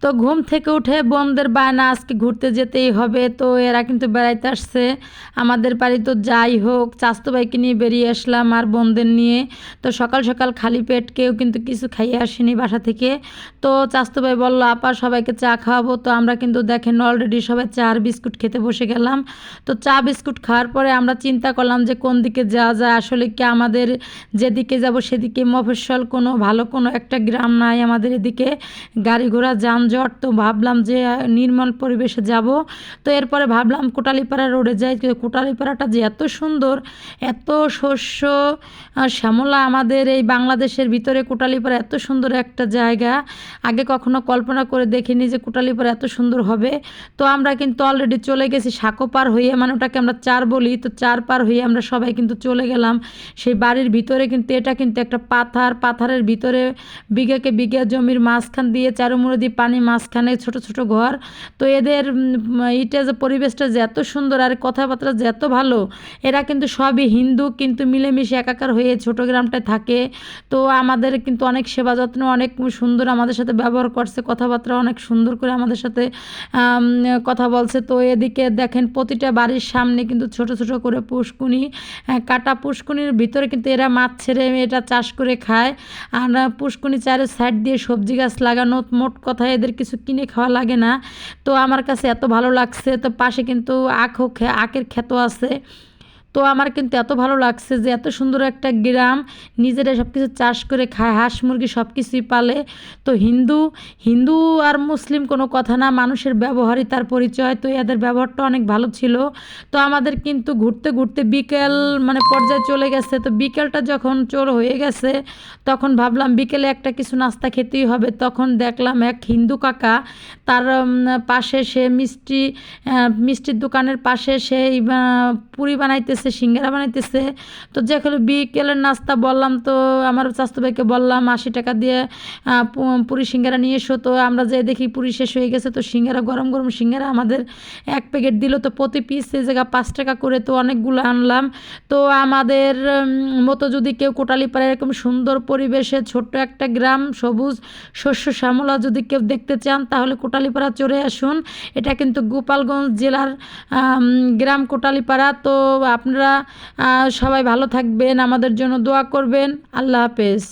তো ঘুম থেকে উঠে বোনদের বায়না আজকে ঘুরতে যেতেই হবে, তো এরা কিন্তু বেড়াইতে আসছে আমাদের বাড়ি। তো যাই হোক, চাচাতো ভাইকে নিয়ে বেরিয়ে আসলাম আর বোনদের নিয়ে। তো সকাল সকাল খালি পেট কেউ কিন্তু কিছু খাইয়ে আসেনি বাসা থেকে। তো চাচাতো ভাই বললো আপা সবাইকে চা খাওয়াবো। তো আমরা কিন্তু দেখেন অলরেডি সবাই চা আর বিস্কুট খেতে বসে গেলাম। তো চা বিস্কুট খাওয়ার পরে আমরা চিন্তা করলাম যে কোন দিকে যাওয়া যায়। আসলে কি আমাদের যেদিকে যাব সেদিকে মফস্বল কোনো ভালো কোনো একটা গ্রাম নাই আমাদের এদিকে, গাড়ি ঘোড়া যানজট। তো ভাবলাম যে নির্মল পরিবেশে যাব। তো এরপরে ভাবলাম কোটালীপাড়া রোডে যাই। কোটালীপাড়াটা যে এত সুন্দর, এত শস্য শ্যামলা, আমাদের এই বাংলাদেশের ভিতরে কোটালীপাড়া এত সুন্দর একটা জায়গা আগে কখনো কল্পনা করে দেখিনি যে কোটালীপাড়া এত সুন্দর হবে। তো আমরা কিন্তু অলরেডি চলে গেছি সাঁকো পার হয়ে, মানে ওটাকে আমরা চার বলি। তো চার পার হয়ে আমরা সবাই কিন্তু চলে গেলাম সেই বাড়ির ভিতরে। কিন্তু এটা কিন্তু একটা পাথারের ভিতরে বিঘাকে বিঘা জমির মাঝখান দিয়ে চারুমুড়ো দিয়ে পানি, মাঝখানে ছোট ছোট ঘর। তো এদের এটা যে পরিবেশটা যে এত সুন্দর আর কথাবার্তা যে এত ভালো। এরা কিন্তু সবই হিন্দু, কিন্তু মিলেমিশে একাকার হয়ে ছোট গ্রামটায় থাকে। তো আমাদের কিন্তু অনেক সেবা যত্ন, অনেক সুন্দর আমাদের সাথে ব্যবহার করছে, কথাবার্তা অনেক সুন্দর করে আমাদের সাথে কথা বলছে। তো এদিকে দেখেন প্রতিটা বাড়ির সামনে কিন্তু ছোট ছোট করে পুষ্কুনি, কাটা পুষ্কুনির ভিতরে কিন্তু এরা মাছ ছেড়ে এটা চাষ করে খায়। আর পুষ্কুনি চারে সাইড দিয়ে সবজি গাছ লাগানো, মোট কথা এদের কিছু কিনে খাওয়া লাগে না। তো আমার কাছে এত ভালো লাগছে। তো পাশে কিন্তু আখের ক্ষেত আছে। তো আমার কিন্তু এত ভালো লাগছে যে এত সুন্দর একটা গ্রাম, নিজেরা সব কিছু চাষ করে খায়, হাঁস মুরগি সব কিছুই পালে। তো হিন্দু হিন্দু আর মুসলিম কোনো কথা না, মানুষের ব্যবহারই তার পরিচয়। তো এদের ব্যবহারটা অনেক ভালো ছিল। তো আমাদের কিন্তু ঘুরতে ঘুরতে বিকেল মানে পর্যায়ে চলে গেছে। তো বিকেলটা যখন চোর হয়ে গেছে তখন ভাবলাম বিকেলে একটা কিছু নাস্তা খেতেই হবে। তখন দেখলাম এক হিন্দু কাকা, তার পাশে সে মিষ্টির দোকানের পাশে সেই পুরি বানাইতেছে, সিঙ্গারা বানাইতেছে। তো যেখানে বিকেলের নাস্তা বললাম, তো আমার চাচাতো ভাইকে বললাম 80 টাকা দিয়ে পুরি সিঙ্গারা নিয়ে এসো। তো আমরা যে দেখি পুরি শেষ হয়ে গেছে। তো সিঙ্গারা, গরম গরম সিঙ্গারা আমাদের এক প্যাকেট দিল। তো প্রতি পিস এই জায়গা 5 টাকা করে, তো অনেকগুলো আনলাম। তো আমাদের মতো যদি কেউ কোটালীপাড়া এরকম সুন্দর পরিবেশে ছোট্ট একটা গ্রাম, সবুজ শস্য শ্যামলা যদি কেউ দেখতে চান তাহলে কোটালীপাড়া চলে আসুন। এটা কিন্তু গোপালগঞ্জ জেলার গ্রাম কোটালীপাড়া। তো আপনারা সবাই ভালো থাকবেন, আমাদের জন্য দোয়া করবেন। আল্লাহ হাফেজ।